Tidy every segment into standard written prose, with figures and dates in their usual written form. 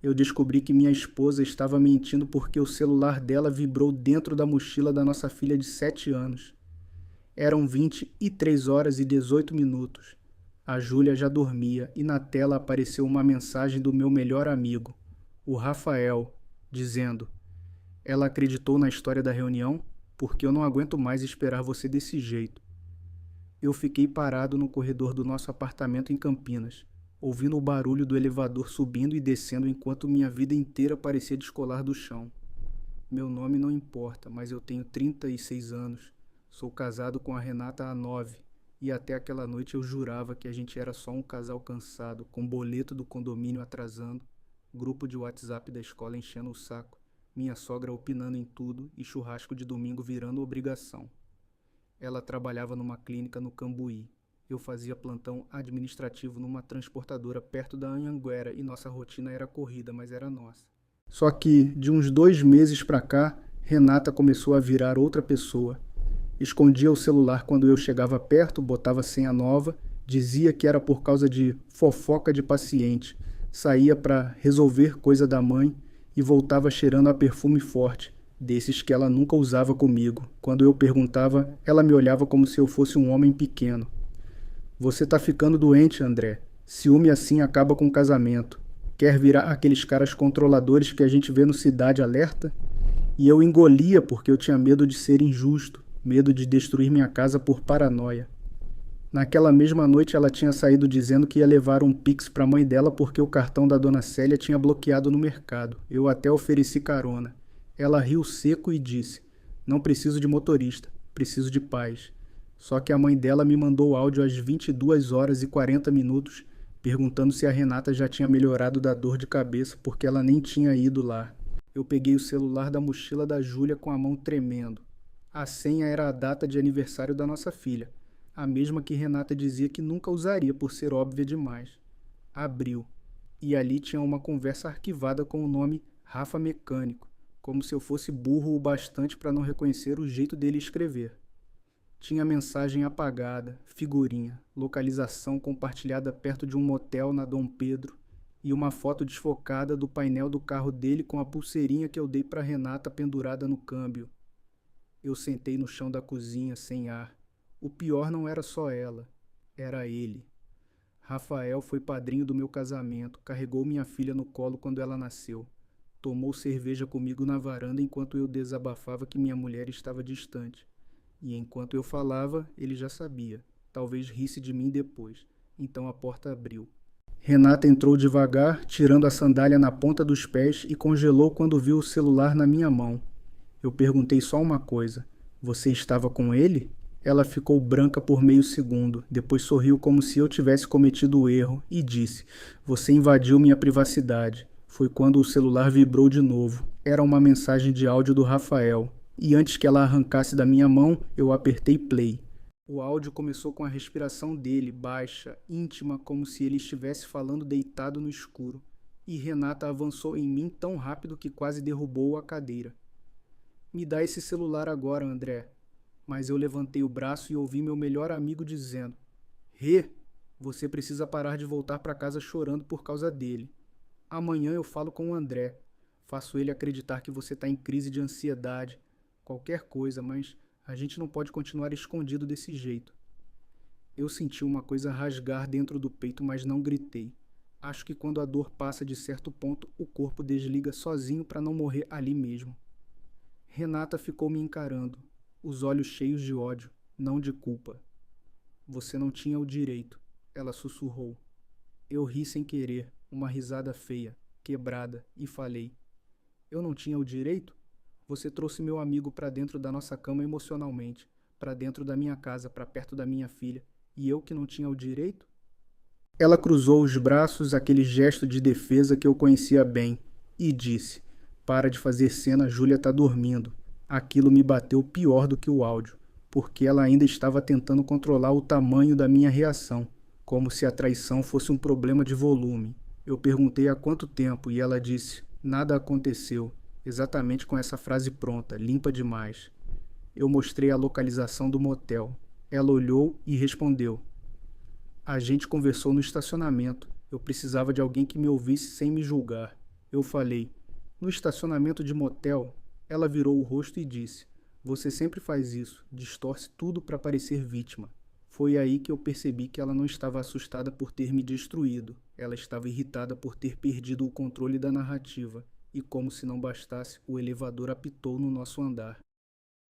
Eu descobri que minha esposa estava mentindo porque o celular dela vibrou dentro da mochila da nossa filha de 7 anos. Eram 23h18. A Júlia já dormia e na tela apareceu uma mensagem do meu melhor amigo, o Rafael, dizendo: ela acreditou na história da reunião porque eu não aguento mais esperar você desse jeito. Eu fiquei parado no corredor do nosso apartamento em Campinas, ouvindo o barulho do elevador subindo e descendo enquanto minha vida inteira parecia descolar do chão. Meu nome não importa, mas eu tenho 36 anos. Sou casado com a Renata há 9, e até aquela noite eu jurava que a gente era só um casal cansado, com boleto do condomínio atrasando, grupo de WhatsApp da escola enchendo o saco, minha sogra opinando em tudo e churrasco de domingo virando obrigação. Ela trabalhava numa clínica no Cambuí. Eu fazia plantão administrativo numa transportadora perto da Anhanguera e nossa rotina era corrida, mas era nossa. Só que, de uns 2 meses pra cá, Renata começou a virar outra pessoa. Escondia o celular quando eu chegava perto, botava senha nova, dizia que era por causa de fofoca de paciente, saía pra resolver coisa da mãe e voltava cheirando a perfume forte, desses que ela nunca usava comigo. Quando eu perguntava, ela me olhava como se eu fosse um homem pequeno. Você tá ficando doente, André. Ciúme assim acaba com o casamento. Quer virar aqueles caras controladores que a gente vê no Cidade Alerta? E eu engolia porque eu tinha medo de ser injusto, medo de destruir minha casa por paranoia. Naquela mesma noite ela tinha saído dizendo que ia levar um Pix para a mãe dela porque o cartão da dona Célia tinha bloqueado no mercado. Eu até ofereci carona. Ela riu seco e disse: não preciso de motorista, preciso de paz. Só que a mãe dela me mandou áudio às 22h40 perguntando se a Renata já tinha melhorado da dor de cabeça porque ela nem tinha ido lá. Eu peguei o celular da mochila da Júlia com a mão tremendo. A senha era a data de aniversário da nossa filha, a mesma que Renata dizia que nunca usaria por ser óbvia demais. Abriu. E ali tinha uma conversa arquivada com o nome Rafa Mecânico, como se eu fosse burro o bastante para não reconhecer o jeito dele escrever. Tinha mensagem apagada, figurinha, localização compartilhada perto de um motel na Dom Pedro e uma foto desfocada do painel do carro dele com a pulseirinha que eu dei para Renata pendurada no câmbio. Eu sentei no chão da cozinha sem ar. O pior não era só ela, era ele. Rafael foi padrinho do meu casamento, carregou minha filha no colo quando ela nasceu. Tomou cerveja comigo na varanda enquanto eu desabafava que minha mulher estava distante. E enquanto eu falava, ele já sabia. Talvez risse de mim depois. Então a porta abriu. Renata entrou devagar, tirando a sandália na ponta dos pés e congelou quando viu o celular na minha mão. Eu perguntei só uma coisa. Você estava com ele? Ela ficou branca por meio segundo, depois sorriu como se eu tivesse cometido o erro e disse: você invadiu minha privacidade. Foi quando o celular vibrou de novo. Era uma mensagem de áudio do Rafael. E antes que ela arrancasse da minha mão, eu apertei play. O áudio começou com a respiração dele, baixa, íntima, como se ele estivesse falando deitado no escuro. E Renata avançou em mim tão rápido que quase derrubou a cadeira. Me dá esse celular agora, André. Mas eu levantei o braço e ouvi meu melhor amigo dizendo: Rê, você precisa parar de voltar para casa chorando por causa dele. Amanhã eu falo com o André. Faço ele acreditar que você está em crise de ansiedade. Qualquer coisa, mas a gente não pode continuar escondido desse jeito. Eu senti uma coisa rasgar dentro do peito, mas não gritei. Acho que quando a dor passa de certo ponto, o corpo desliga sozinho para não morrer ali mesmo. Renata ficou me encarando, os olhos cheios de ódio, não de culpa. Você não tinha o direito, ela sussurrou. Eu ri sem querer, uma risada feia, quebrada, e falei: eu não tinha o direito? Você trouxe meu amigo para dentro da nossa cama emocionalmente, para dentro da minha casa, para perto da minha filha, e eu que não tinha o direito? Ela cruzou os braços, aquele gesto de defesa que eu conhecia bem, e disse: para de fazer cena, Júlia tá dormindo. Aquilo me bateu pior do que o áudio, porque ela ainda estava tentando controlar o tamanho da minha reação, como se a traição fosse um problema de volume. Eu perguntei há quanto tempo e ela disse: nada aconteceu. Exatamente com essa frase pronta, limpa demais. Eu mostrei a localização do motel. Ela olhou e respondeu: a gente conversou no estacionamento. Eu precisava de alguém que me ouvisse sem me julgar. Eu falei: no estacionamento de motel. Ela virou o rosto e disse: você sempre faz isso, distorce tudo para parecer vítima. Foi aí que eu percebi que ela não estava assustada por ter me destruído. Ela estava irritada por ter perdido o controle da narrativa. E como se não bastasse, o elevador apitou no nosso andar.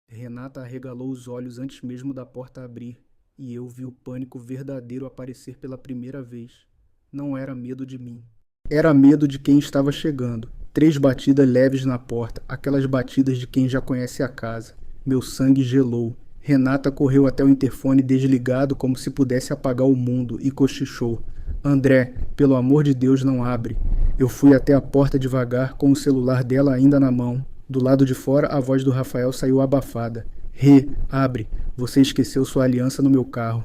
Renata arregalou os olhos antes mesmo da porta abrir, e eu vi o pânico verdadeiro aparecer pela primeira vez. Não era medo de mim. Era medo de quem estava chegando. 3 batidas leves na porta, aquelas batidas de quem já conhece a casa. Meu sangue gelou. Renata correu até o interfone desligado como se pudesse apagar o mundo e cochichou: André, pelo amor de Deus, não abre. Eu fui até a porta devagar, com o celular dela ainda na mão. Do lado de fora, a voz do Rafael saiu abafada: Rê, abre. Você esqueceu sua aliança no meu carro.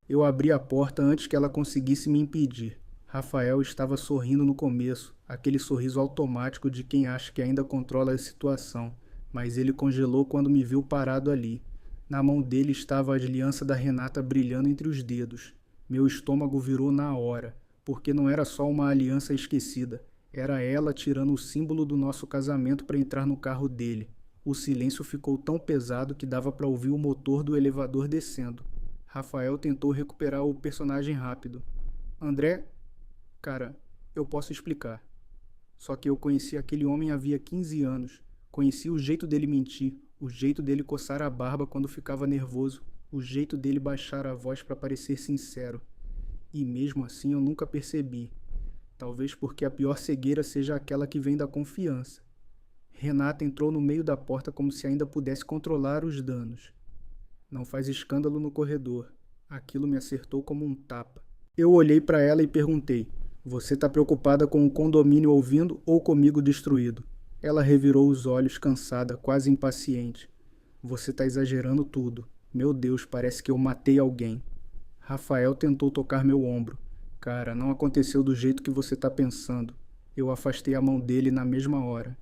Eu abri a porta antes que ela conseguisse me impedir. Rafael estava sorrindo no começo, aquele sorriso automático de quem acha que ainda controla a situação, mas ele congelou quando me viu parado ali. Na mão dele estava a aliança da Renata brilhando entre os dedos. Meu estômago virou na hora, porque não era só uma aliança esquecida, era ela tirando o símbolo do nosso casamento para entrar no carro dele. O silêncio ficou tão pesado que dava para ouvir o motor do elevador descendo. Rafael tentou recuperar o personagem rápido. André... Cara, eu posso explicar. Só que eu conheci aquele homem havia 15 anos. Conheci o jeito dele mentir, o jeito dele coçar a barba quando ficava nervoso, o jeito dele baixar a voz para parecer sincero. E mesmo assim eu nunca percebi. Talvez porque a pior cegueira seja aquela que vem da confiança. Renata entrou no meio da porta como se ainda pudesse controlar os danos. Não faz escândalo no corredor. Aquilo me acertou como um tapa. Eu olhei para ela e perguntei: você está preocupada com o condomínio ouvindo ou comigo destruído? Ela revirou os olhos, cansada, quase impaciente. Você está exagerando tudo. Meu Deus, parece que eu matei alguém. Rafael tentou tocar meu ombro. Cara, não aconteceu do jeito que você está pensando. Eu afastei a mão dele na mesma hora.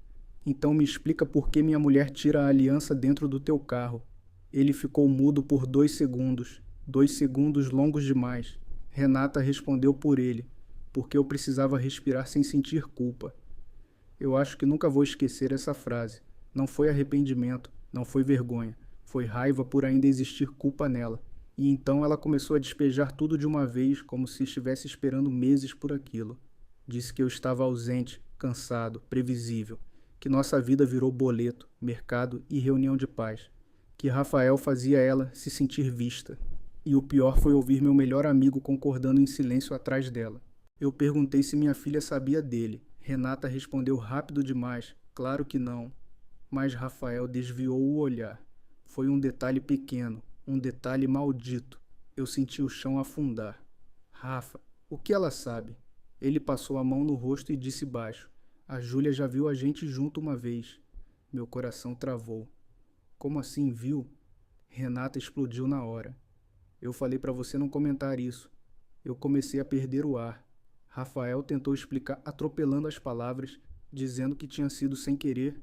Então me explica por que minha mulher tira a aliança dentro do teu carro. Ele ficou mudo por 2 segundos. 2 segundos longos demais. Renata respondeu por ele, porque eu precisava respirar sem sentir culpa. Eu acho que nunca vou esquecer essa frase. Não foi arrependimento, não foi vergonha, foi raiva por ainda existir culpa nela. E então ela começou a despejar tudo de uma vez, como se estivesse esperando meses por aquilo. Disse que eu estava ausente, cansado, previsível, que nossa vida virou boleto, mercado e reunião de paz, que Rafael fazia ela se sentir vista. E o pior foi ouvir meu melhor amigo concordando em silêncio atrás dela. Eu perguntei se minha filha sabia dele. Renata respondeu rápido demais: claro que não. Mas Rafael desviou o olhar. Foi um detalhe pequeno, um detalhe maldito. Eu senti o chão afundar. Rafa, o que ela sabe? Ele passou a mão no rosto e disse baixo: a Júlia já viu a gente junto uma vez. Meu coração travou. Como assim viu? Renata explodiu na hora. Eu falei para você não comentar isso. Eu comecei a perder o ar. Rafael tentou explicar atropelando as palavras, dizendo que tinha sido sem querer,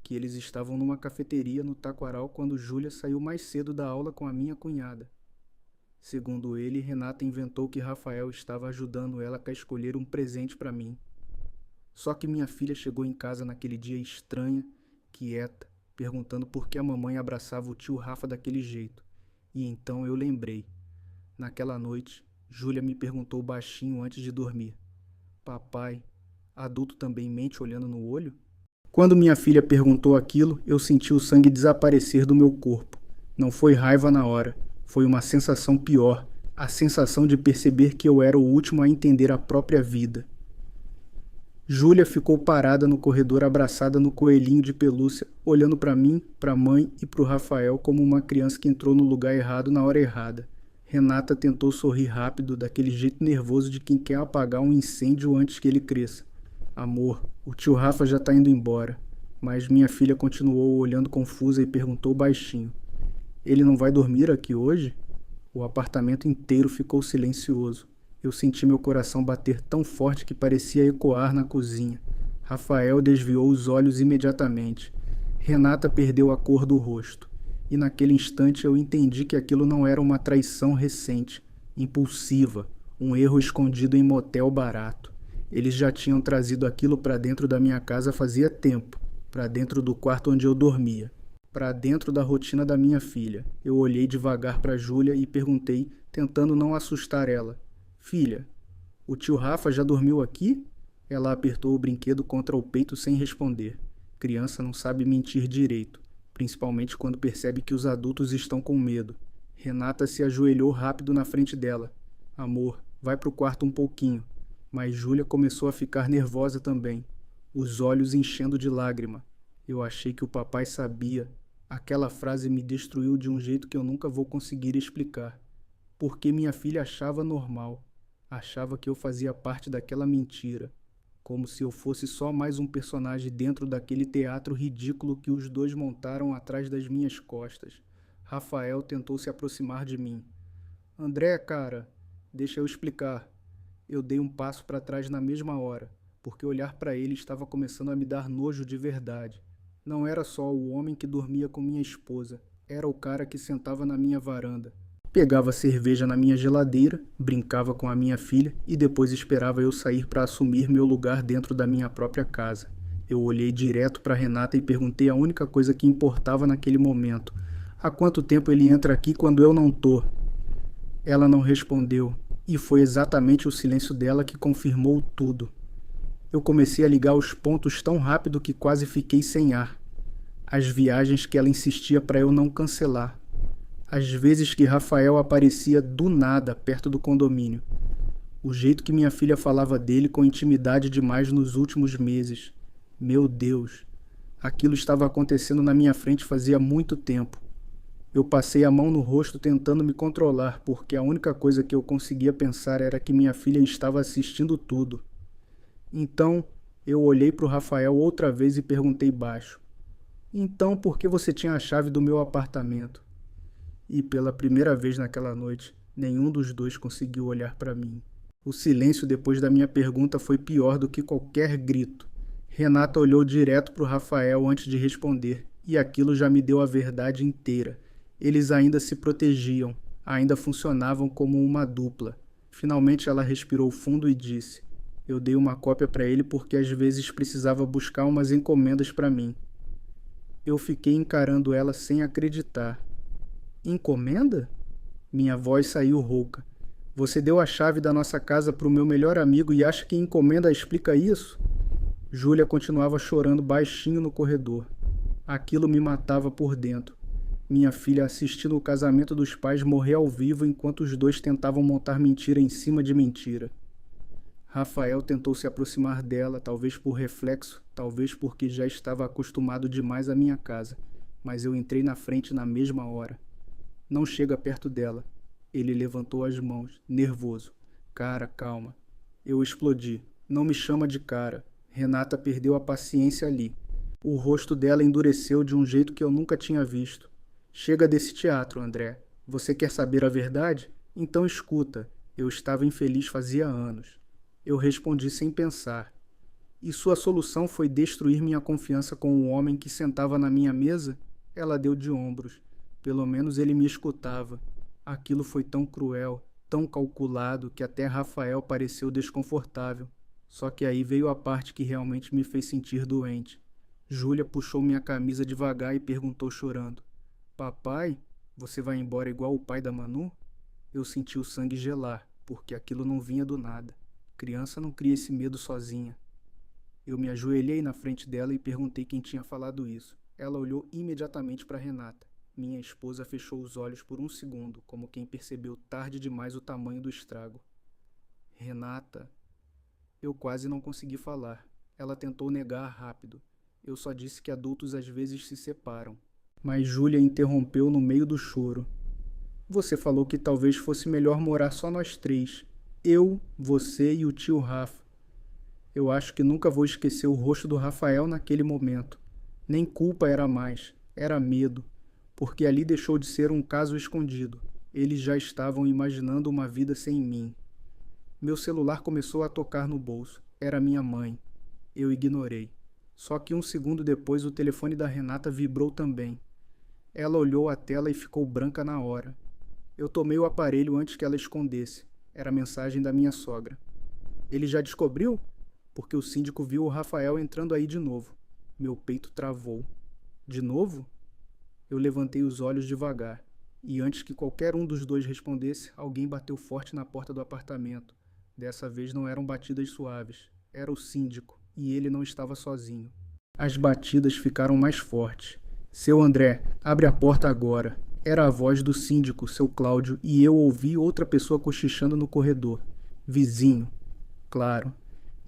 que eles estavam numa cafeteria no Taquaral quando Júlia saiu mais cedo da aula com a minha cunhada. Segundo ele, Renata inventou que Rafael estava ajudando ela a escolher um presente para mim. Só que minha filha chegou em casa naquele dia estranha, quieta, perguntando por que a mamãe abraçava o tio Rafa daquele jeito. E então eu lembrei. Naquela noite, Júlia me perguntou baixinho antes de dormir: papai, adulto também mente olhando no olho? Quando minha filha perguntou aquilo, eu senti o sangue desaparecer do meu corpo. Não foi raiva na hora, foi uma sensação pior, a sensação de perceber que eu era o último a entender a própria vida. Júlia ficou parada no corredor abraçada no coelhinho de pelúcia, olhando para mim, para a mãe e para o Rafael como uma criança que entrou no lugar errado na hora errada. Renata tentou sorrir rápido, daquele jeito nervoso de quem quer apagar um incêndio antes que ele cresça. Amor, o tio Rafa já tá indo embora. Mas minha filha continuou olhando confusa e perguntou baixinho: ele não vai dormir aqui hoje? O apartamento inteiro ficou silencioso. Eu senti meu coração bater tão forte que parecia ecoar na cozinha. Rafael desviou os olhos imediatamente. Renata perdeu a cor do rosto. E naquele instante eu entendi que aquilo não era uma traição recente, impulsiva, um erro escondido em motel barato. Eles já tinham trazido aquilo para dentro da minha casa fazia tempo, para dentro do quarto onde eu dormia, para dentro da rotina da minha filha. Eu olhei devagar para Júlia e perguntei, tentando não assustar ela: Filha, o tio Rafa já dormiu aqui? Ela apertou o brinquedo contra o peito sem responder. Criança não sabe mentir direito, principalmente quando percebe que os adultos estão com medo. Renata se ajoelhou rápido na frente dela. Amor, vai pro quarto um pouquinho. Mas Júlia começou a ficar nervosa também, os olhos enchendo de lágrima. Eu achei que o papai sabia. Aquela frase me destruiu de um jeito que eu nunca vou conseguir explicar. Porque minha filha achava normal. Achava que eu fazia parte daquela mentira. Como se eu fosse só mais um personagem dentro daquele teatro ridículo que os dois montaram atrás das minhas costas. Rafael tentou se aproximar de mim. André, cara, deixa eu explicar. Eu dei um passo para trás na mesma hora, porque olhar para ele estava começando a me dar nojo de verdade. Não era só o homem que dormia com minha esposa, era o cara que sentava na minha varanda. Pegava cerveja na minha geladeira, brincava com a minha filha e depois esperava eu sair para assumir meu lugar dentro da minha própria casa. Eu olhei direto para Renata e perguntei a única coisa que importava naquele momento. Há quanto tempo ele entra aqui quando eu não tô? Ela não respondeu, e foi exatamente o silêncio dela que confirmou tudo. Eu comecei a ligar os pontos tão rápido que quase fiquei sem ar. As viagens que ela insistia para eu não cancelar. As vezes que Rafael aparecia do nada perto do condomínio. O jeito que minha filha falava dele com intimidade demais nos últimos meses. Meu Deus, aquilo estava acontecendo na minha frente fazia muito tempo. Eu passei a mão no rosto tentando me controlar, porque a única coisa que eu conseguia pensar era que minha filha estava assistindo tudo. Então, eu olhei para o Rafael outra vez e perguntei baixo. Então, por que você tinha a chave do meu apartamento? E pela primeira vez naquela noite, nenhum dos dois conseguiu olhar para mim. O silêncio depois da minha pergunta foi pior do que qualquer grito. Renata olhou direto para o Rafael antes de responder, e aquilo já me deu a verdade inteira. Eles ainda se protegiam, ainda funcionavam como uma dupla. Finalmente ela respirou fundo e disse: Eu dei uma cópia para ele porque às vezes precisava buscar umas encomendas para mim. Eu fiquei encarando ela sem acreditar. Encomenda? Minha voz saiu rouca. Você deu a chave da nossa casa para o meu melhor amigo e acha que encomenda explica isso? Júlia continuava chorando baixinho no corredor. Aquilo me matava por dentro. Minha filha assistindo o casamento dos pais morrer ao vivo enquanto os dois tentavam montar mentira em cima de mentira. Rafael tentou se aproximar dela, talvez por reflexo, talvez porque já estava acostumado demais à minha casa, mas eu entrei na frente na mesma hora. Não chega perto dela. Ele levantou as mãos, nervoso. Cara, calma. Eu explodi. Não me chama de cara. Renata perdeu a paciência ali. O rosto dela endureceu de um jeito que eu nunca tinha visto. Chega desse teatro, André. Você quer saber a verdade? Então escuta. Eu estava infeliz fazia anos. Eu respondi sem pensar. E sua solução foi destruir minha confiança com o homem que sentava na minha mesa? Ela deu de ombros. Pelo menos ele me escutava. Aquilo foi tão cruel, tão calculado, que até Rafael pareceu desconfortável. Só que aí veio a parte que realmente me fez sentir doente. Júlia puxou minha camisa devagar e perguntou chorando: Papai, você vai embora igual o pai da Manu? Eu senti o sangue gelar, porque aquilo não vinha do nada. Criança não cria esse medo sozinha. Eu me ajoelhei na frente dela e perguntei quem tinha falado isso. Ela olhou imediatamente para Renata. Minha esposa fechou os olhos por um segundo, como quem percebeu tarde demais o tamanho do estrago. Renata... Eu quase não consegui falar. Ela tentou negar rápido. Eu só disse que adultos às vezes se separam. Mas Júlia interrompeu no meio do choro. Você falou que talvez fosse melhor morar só nós três. Eu, você e o tio Rafa. Eu acho que nunca vou esquecer o rosto do Rafael naquele momento. Nem culpa era mais, era medo. Porque ali deixou de ser um caso escondido. Eles já estavam imaginando uma vida sem mim. Meu celular começou a tocar no bolso. Era minha mãe. Eu ignorei. Só que um segundo depois o telefone da Renata vibrou também. Ela olhou a tela e ficou branca na hora. Eu tomei o aparelho antes que ela escondesse. Era a mensagem da minha sogra. Ele já descobriu? porque o síndico viu o Rafael entrando aí de novo. Meu peito travou. De novo? Eu levantei os olhos devagar, e antes que qualquer um dos dois respondesse, alguém bateu forte na porta do apartamento. Dessa vez não eram batidas suaves, era o síndico, e ele não estava sozinho. As batidas ficaram mais fortes. Seu André, abre a porta agora. Era a voz do síndico, seu Cláudio, e eu ouvi outra pessoa cochichando no corredor. Vizinho. Claro.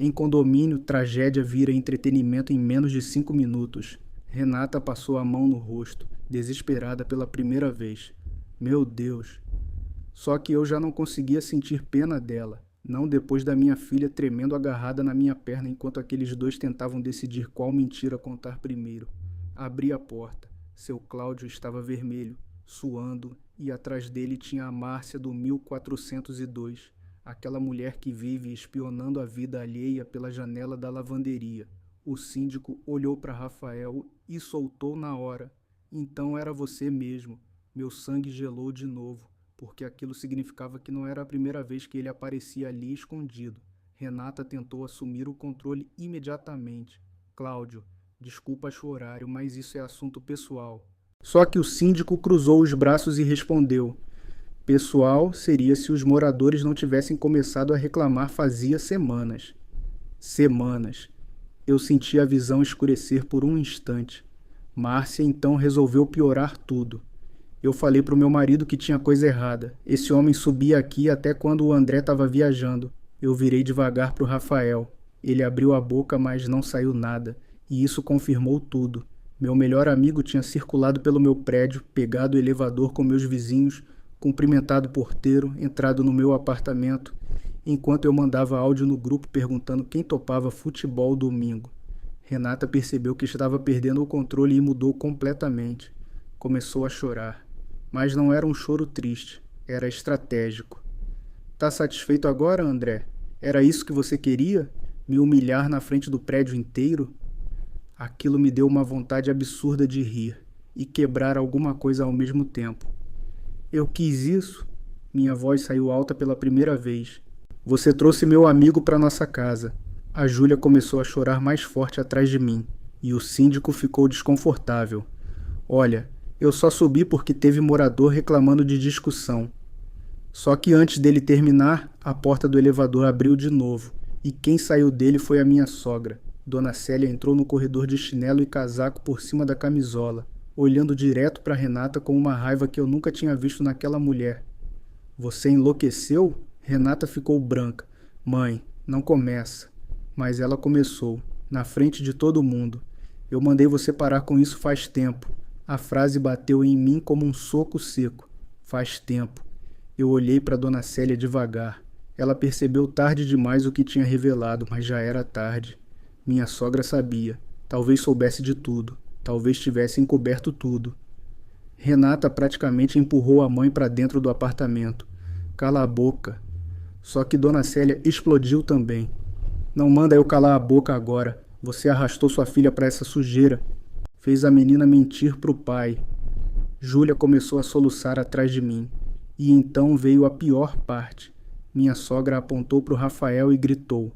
Em condomínio, tragédia vira entretenimento em menos de 5 minutos. Renata passou a mão no rosto, desesperada pela primeira vez. Meu Deus! Só que eu já não conseguia sentir pena dela, não depois da minha filha tremendo agarrada na minha perna enquanto aqueles dois tentavam decidir qual mentira contar primeiro. Abri a porta. Seu Cláudio estava vermelho, suando, e atrás dele tinha a Márcia do 1402, aquela mulher que vive espionando a vida alheia pela janela da lavanderia. O síndico olhou para Rafael e soltou na hora. Então era você mesmo. Meu sangue gelou de novo, porque aquilo significava que não era a primeira vez que ele aparecia ali escondido. Renata tentou assumir o controle imediatamente. Cláudio, desculpa o horário, mas isso é assunto pessoal. Só que o síndico cruzou os braços e respondeu. Pessoal seria se os moradores não tivessem começado a reclamar fazia semanas. Semanas. Eu senti a visão escurecer por um instante. Márcia então resolveu piorar tudo. Eu falei pro meu marido que tinha coisa errada. Esse homem subia aqui até quando o André estava viajando. Eu virei devagar pro Rafael. Ele abriu a boca, mas não saiu nada. E isso confirmou tudo. Meu melhor amigo tinha circulado pelo meu prédio, pegado o elevador com meus vizinhos, cumprimentado o porteiro, entrado no meu apartamento, enquanto eu mandava áudio no grupo perguntando quem topava futebol domingo. Renata percebeu que estava perdendo o controle e mudou completamente. Começou a chorar. Mas não era um choro triste, era estratégico. Tá satisfeito agora, André? Era isso que você queria? Me humilhar na frente do prédio inteiro? Aquilo me deu uma vontade absurda de rir e quebrar alguma coisa ao mesmo tempo. Eu quis isso? Minha voz saiu alta pela primeira vez. Você trouxe meu amigo para nossa casa. A Júlia começou a chorar mais forte atrás de mim, e o síndico ficou desconfortável. Olha, eu só subi porque teve morador reclamando de discussão. Só que antes dele terminar, a porta do elevador abriu de novo, e quem saiu dele foi a minha sogra. Dona Célia entrou no corredor de chinelo e casaco por cima da camisola, olhando direto para Renata com uma raiva que eu nunca tinha visto naquela mulher. Você enlouqueceu? Renata ficou branca. Mãe, não começa. Mas ela começou, na frente de todo mundo. Eu mandei você parar com isso faz tempo. A frase bateu em mim como um soco seco. Faz tempo. Eu olhei para Dona Célia devagar. Ela percebeu tarde demais o que tinha revelado, mas já era tarde. Minha sogra sabia. Talvez soubesse de tudo. Talvez tivesse encoberto tudo. Renata praticamente empurrou a mãe para dentro do apartamento. Cala a boca. Só que Dona Célia explodiu também. Não manda eu calar a boca agora. Você arrastou sua filha para essa sujeira. Fez a menina mentir pro pai. Júlia começou a soluçar atrás de mim. E então veio a pior parte. Minha sogra apontou pro Rafael e gritou.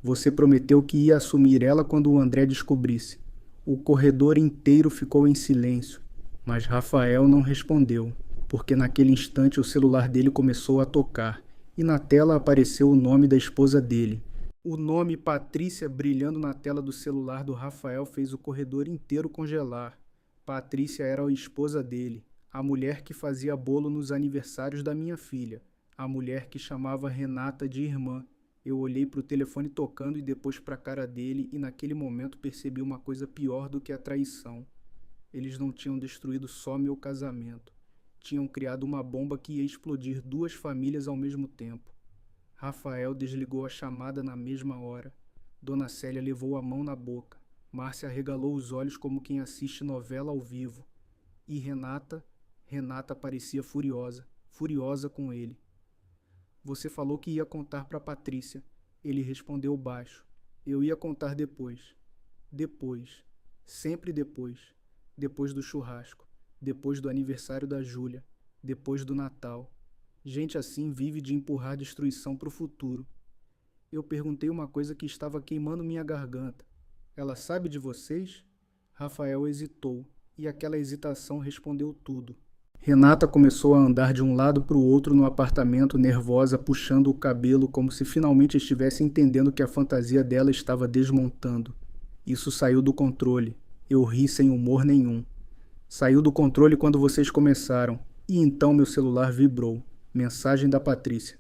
Você prometeu que ia assumir ela quando o André descobrisse. O corredor inteiro ficou em silêncio, mas Rafael não respondeu, porque naquele instante o celular dele começou a tocar, e na tela apareceu o nome da esposa dele. O nome Patrícia brilhando na tela do celular do Rafael fez o corredor inteiro congelar. Patrícia era a esposa dele, a mulher que fazia bolo nos aniversários da minha filha, a mulher que chamava Renata de irmã. Eu olhei para o telefone tocando e depois para a cara dele e naquele momento percebi uma coisa pior do que a traição. Eles não tinham destruído só meu casamento. Tinham criado uma bomba que ia explodir 2 famílias ao mesmo tempo. Rafael desligou a chamada na mesma hora. Dona Célia levou a mão na boca. Márcia arregalou os olhos como quem assiste novela ao vivo. E Renata parecia furiosa, furiosa com ele. Você falou que ia contar para Patrícia. Ele respondeu baixo. Eu ia contar depois. Depois. Sempre depois. Depois do churrasco. Depois do aniversário da Júlia. Depois do Natal. Gente assim vive de empurrar destruição pro futuro. Eu perguntei uma coisa que estava queimando minha garganta. Ela sabe de vocês? Rafael hesitou, e aquela hesitação respondeu tudo. Renata começou a andar de um lado para o outro no apartamento, nervosa, puxando o cabelo como se finalmente estivesse entendendo que a fantasia dela estava desmontando. Isso saiu do controle. Eu ri sem humor nenhum. Saiu do controle quando vocês começaram, e então meu celular vibrou. Mensagem da Patrícia.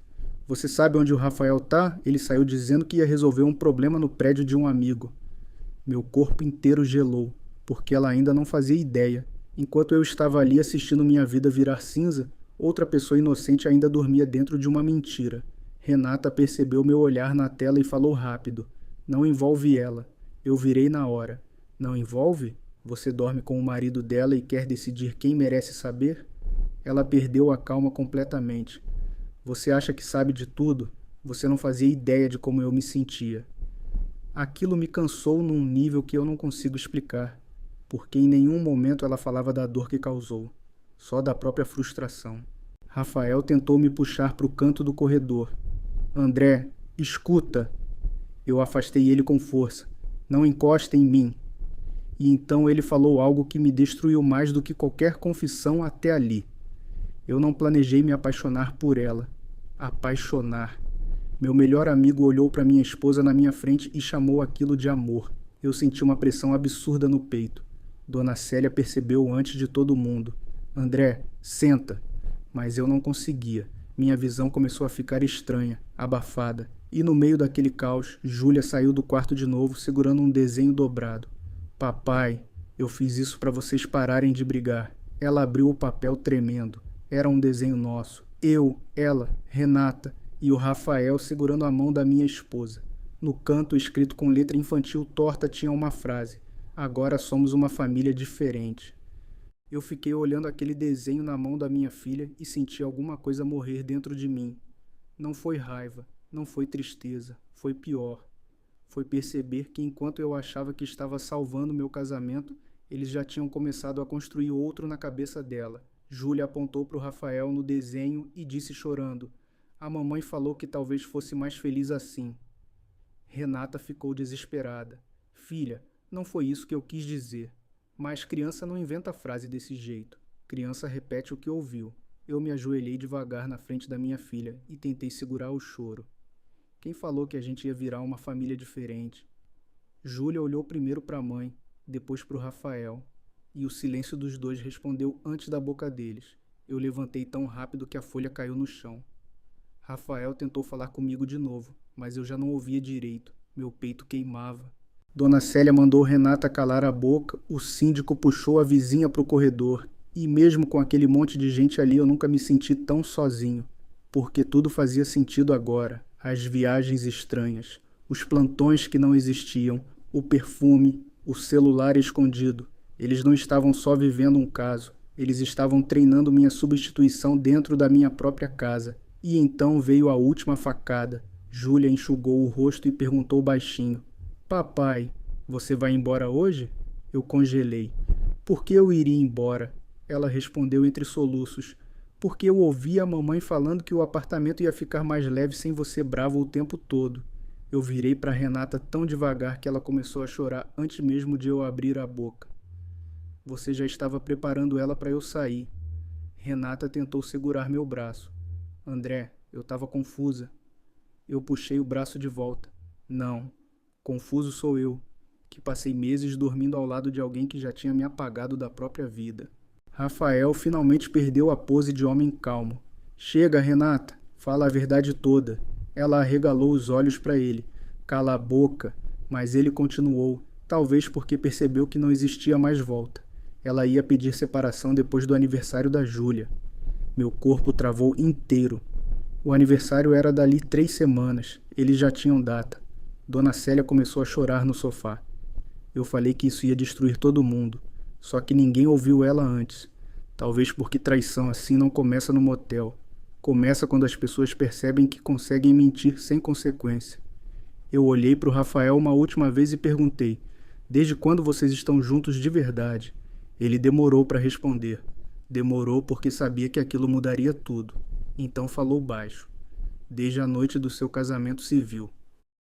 Você sabe onde o Rafael tá? Ele saiu dizendo que ia resolver um problema no prédio de um amigo. Meu corpo inteiro gelou, porque ela ainda não fazia ideia. Enquanto eu estava ali assistindo minha vida virar cinza, outra pessoa inocente ainda dormia dentro de uma mentira. Renata percebeu meu olhar na tela e falou rápido. Não envolve ela. Eu virei na hora. Não envolve? Você dorme com o marido dela e quer decidir quem merece saber? Ela perdeu a calma completamente. Você acha que sabe de tudo? Você não fazia ideia de como eu me sentia. Aquilo me cansou num nível que eu não consigo explicar, porque em nenhum momento ela falava da dor que causou, só da própria frustração. Rafael tentou me puxar para o canto do corredor. André, escuta! Eu afastei ele com força. Não encosta em mim. E então ele falou algo que me destruiu mais do que qualquer confissão até ali. Eu não planejei me apaixonar por ela. Apaixonar. Meu melhor amigo olhou para minha esposa na minha frente e chamou aquilo de amor. Eu senti uma pressão absurda no peito. Dona Célia percebeu antes de todo mundo. André, senta. Mas eu não conseguia. Minha visão começou a ficar estranha, abafada. E no meio daquele caos, Júlia saiu do quarto de novo, segurando um desenho dobrado. Papai, eu fiz isso para vocês pararem de brigar. Ela abriu o papel tremendo. Era um desenho nosso. Eu, ela, Renata e o Rafael segurando a mão da minha esposa. No canto, escrito com letra infantil torta, tinha uma frase. Agora somos uma família diferente. Eu fiquei olhando aquele desenho na mão da minha filha e senti alguma coisa morrer dentro de mim. Não foi raiva, não foi tristeza, foi pior. Foi perceber que enquanto eu achava que estava salvando meu casamento, eles já tinham começado a construir outro na cabeça dela. Júlia apontou para o Rafael no desenho e disse chorando. A mamãe falou que talvez fosse mais feliz assim. Renata ficou desesperada. Filha, não foi isso que eu quis dizer. Mas criança não inventa frase desse jeito. Criança repete o que ouviu. Eu me ajoelhei devagar na frente da minha filha e tentei segurar o choro. Quem falou que a gente ia virar uma família diferente? Júlia olhou primeiro para a mãe, depois para o Rafael. E o silêncio dos dois respondeu antes da boca deles. Eu levantei tão rápido que a folha caiu no chão. Rafael tentou falar comigo de novo, mas eu já não ouvia direito. Meu peito queimava. Dona Célia mandou Renata calar a boca, o síndico puxou a vizinha para o corredor. E mesmo com aquele monte de gente ali, eu nunca me senti tão sozinho. Porque tudo fazia sentido agora. As viagens estranhas, os plantões que não existiam, o perfume, o celular escondido. Eles não estavam só vivendo um caso, eles estavam treinando minha substituição dentro da minha própria casa. E então veio a última facada. Júlia enxugou o rosto e perguntou baixinho. Papai, você vai embora hoje? Eu congelei. Por que eu iria embora? Ela respondeu entre soluços. Porque eu ouvi a mamãe falando que o apartamento ia ficar mais leve sem você bravo o tempo todo. Eu virei para Renata tão devagar que ela começou a chorar antes mesmo de eu abrir a boca. Você já estava preparando ela para eu sair. Renata tentou segurar meu braço. André, eu estava confusa. Eu puxei o braço de volta. Não, confuso sou eu, que passei meses dormindo ao lado de alguém que já tinha me apagado da própria vida. Rafael finalmente perdeu a pose de homem calmo. Chega, Renata, fala a verdade toda. Ela arregalou os olhos para ele. Cala a boca, mas ele continuou, talvez porque percebeu que não existia mais volta. Ela ia pedir separação depois do aniversário da Júlia. Meu corpo travou inteiro. O aniversário era dali 3 semanas. Eles já tinham data. Dona Célia começou a chorar no sofá. Eu falei que isso ia destruir todo mundo. Só que ninguém ouviu ela antes. Talvez porque traição assim não começa no motel. Começa quando as pessoas percebem que conseguem mentir sem consequência. Eu olhei para o Rafael uma última vez e perguntei: desde quando vocês estão juntos de verdade? Ele demorou para responder. Demorou porque sabia que aquilo mudaria tudo. Então falou baixo. Desde a noite do seu casamento civil.